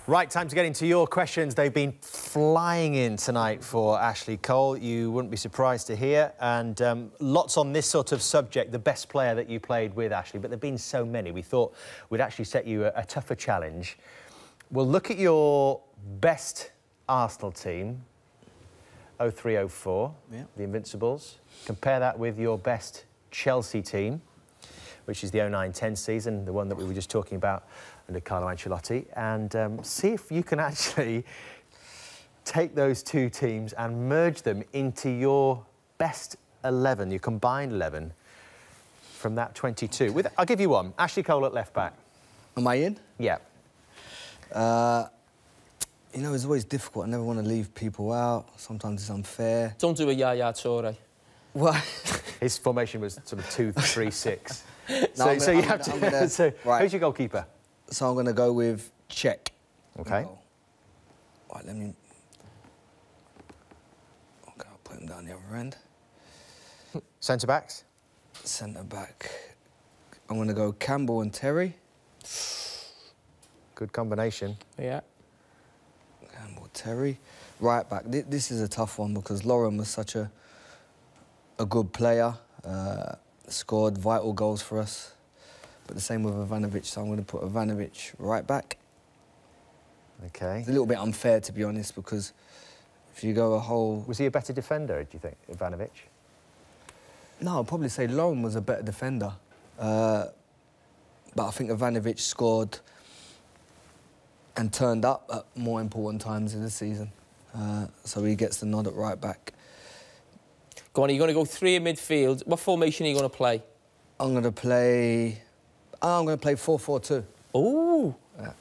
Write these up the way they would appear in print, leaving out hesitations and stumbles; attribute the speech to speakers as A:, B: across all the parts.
A: Right, time to get into your questions. They've been flying in tonight for Ashley Cole. You wouldn't be surprised to hear. And lots on this sort of subject, the best player that you played with, Ashley. But there have been so many. We thought we'd actually set you a tougher challenge. We'll look at your best Arsenal team, 03-04, the Invincibles. Compare that with your best Chelsea team, which is the 09-10 season, the one that we were just talking about under Carlo Ancelotti, and see if you can actually take those two teams and merge them into your best 11, your combined 11 from that 22. I'll give you one. Ashley Cole at left-back.
B: Am I in?
A: Yeah.
B: You know, it's always difficult. I never want to leave people out. Sometimes it's unfair.
C: Don't do a Yaya Toure.
B: What?
A: His formation was sort of 2-3-6.
B: No,
A: so you have to... So
B: right.
A: Who's your goalkeeper?
B: So I'm going to go with Czech.
A: OK.
B: Right, let me... OK, I'll put him down the other end.
A: Centre-backs?
B: Centre-back. I'm going to go Campbell and Terry.
A: Good combination.
C: Yeah.
B: Campbell, Terry. Right back. This is a tough one because Lauren was such a good player. Scored vital goals for us. But the same with Ivanovic, so I'm going to put Ivanovic right back.
A: OK.
B: It's a little bit unfair, to be honest, because if you go a whole...
A: Was he a better defender, do you think, Ivanovic?
B: No, I'd probably say Lauren was a better defender. But I think Ivanovic scored and turned up at more important times in the season. So he gets the nod at right back.
C: Go on, are you going to go three in midfield? What formation are you going to play?
B: I'm going to play 4-4-2.
C: Oh.
B: Yeah.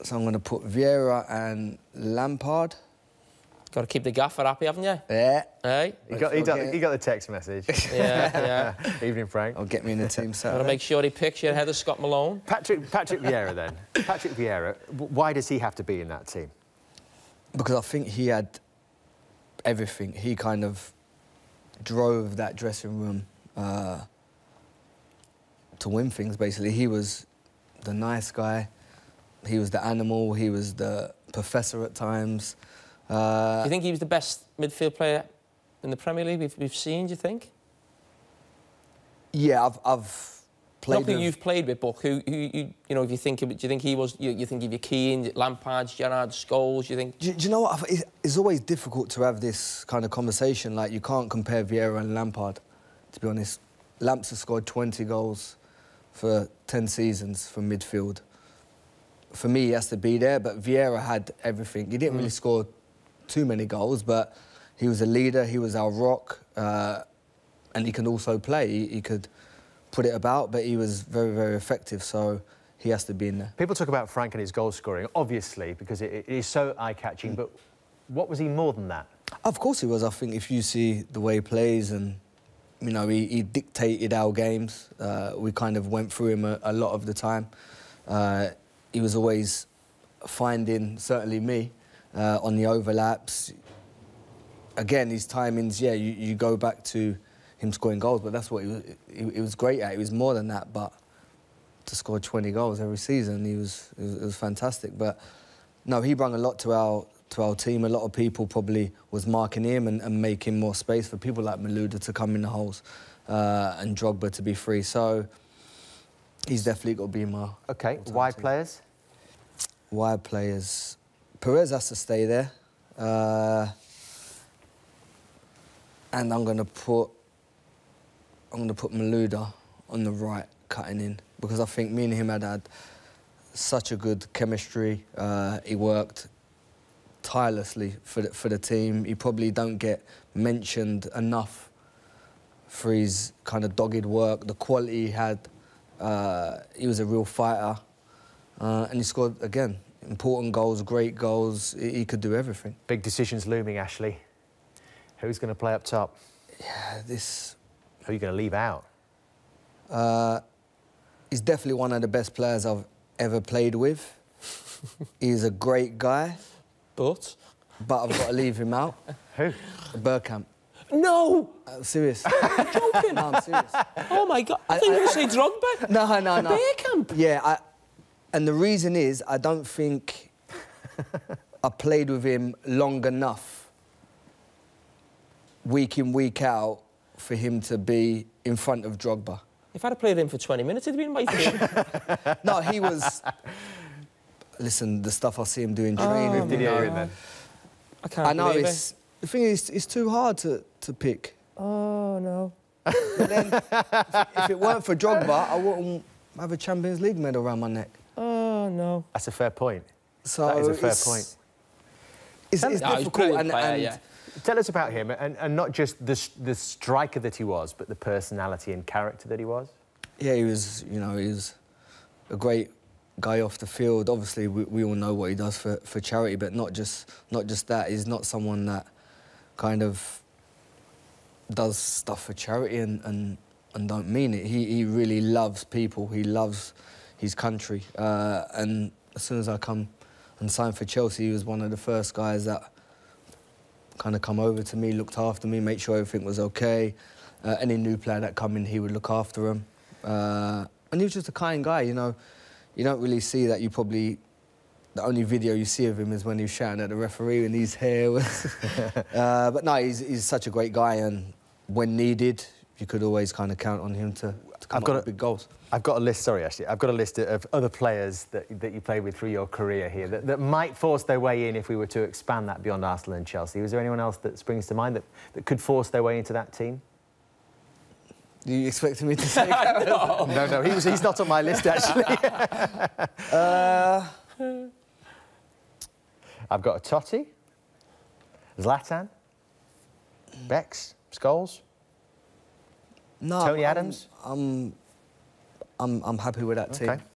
B: So I'm going to put Vieira and Lampard.
C: Got to keep the gaffer happy, haven't you?
B: Yeah.
C: Hey?
A: He got the text message.
C: Yeah.
A: Evening, Frank.
B: I'll get me in the team set.
C: Got to make sure he picks you ahead of Scott Malone.
A: Patrick Vieira, then. Patrick Vieira, why does he have to be in that team?
B: Because I think he had everything. He kind of drove that dressing room to win things, basically. He was the nice guy. He was the animal. He was the professor at times.
C: Do you think he was the best midfield player in the Premier League we've seen, do you think?
B: Yeah, I've played
C: Not who you've played with, but who you know, if you think of it, do you think he was, you think of your Keane, Lampard, Gerrard, Scholes, you think?
B: Do you know what? It's always difficult to have this kind of conversation. Like, you can't compare Vieira and Lampard, to be honest. Lamps has scored 20 goals for 10 seasons from midfield. For me, he has to be there, but Vieira had everything. He didn't really score too many goals, but he was a leader, he was our rock, and he can also play. He could put it about, but he was very, very effective, so he has to be in there.
A: People talk about Frank and his goal scoring, obviously, because it is so eye-catching, but what was he more than that?
B: Of course he was. I think if you see the way he plays and, you know, he dictated our games. We kind of went through him a lot of the time. He was always finding, certainly me, on the overlaps. Again, his timings, yeah, you go back to him scoring goals, but that's what he was great at. He was more than that, but to score 20 goals every season, it was fantastic. But no, he brought a lot to our team. A lot of people probably was marking him and making more space for people like Malouda to come in the holes and Drogba to be free. So he's definitely got to be in my...
A: OK, wide players?
B: Wide players. Perez has to stay there. And I'm going to put Malouda on the right, cutting in, because I think me and him had such a good chemistry. He worked tirelessly for the team. He probably don't get mentioned enough for his kind of dogged work, the quality he had. He was a real fighter, and he scored, again, important goals, great goals. He could do everything. Big decisions looming, Ashley. Who's going to play up top? Yeah,
A: Who are you going to leave out?
B: He's definitely one of the best players I've ever played with. He's a great guy.
C: But
B: I've got to leave him out.
A: Who?
B: Bergkamp.
C: No!
B: I'm serious.
C: You're joking?
B: No, I'm serious.
C: Oh, my God. I thought you were going to say Drogba.
B: No.
C: Bergkamp?
B: Yeah, And the reason is, I don't think I played with him long enough, week in, week out, for him to be in front of Drogba.
C: If I'd have played him for 20 minutes, it'd have been my thing.
B: No, he was... Listen, the stuff I see him doing training...
A: Moved in here and then.
C: I can't
B: I know,
C: believe
B: it's... The thing is, it's too hard to pick.
C: Oh, no.
B: But then, if it weren't for Drogba, I wouldn't have a Champions League medal around my neck.
C: Oh, no.
A: That's a fair point.
B: So
A: that is a fair point.
B: It's difficult, and
A: Tell us about him, and not just the striker that he was, but the personality and character that he was.
B: Yeah, he was, you know, he was a great guy off the field. Obviously, we all know what he does for charity, but not just that. He's not someone that kind of does stuff for charity and don't mean it. He really loves people. He loves his country. And as soon as I come and signed for Chelsea, he was one of the first guys that kind of come over to me, looked after me, made sure everything was okay. Any new player that come in, he would look after him. And he was just a kind guy, you know. You don't really see that. The only video you see of him is when he was shouting at the referee and his hair was... but no, he's such a great guy, and when needed, you could always kind of count on him to come up with big goals.
A: I've got a list, sorry, actually. I've got a list of other players that you played with through your career here that might force their way in if we were to expand that beyond Arsenal and Chelsea. Was there anyone else that springs to mind that could force their way into that team?
B: Do you expect me to say that?
A: No, he's not on my list, actually. I've got a Totti, Zlatan, Bex, Scholes,
B: No,
A: Tony Adams.
B: I'm happy with that team.
A: Okay.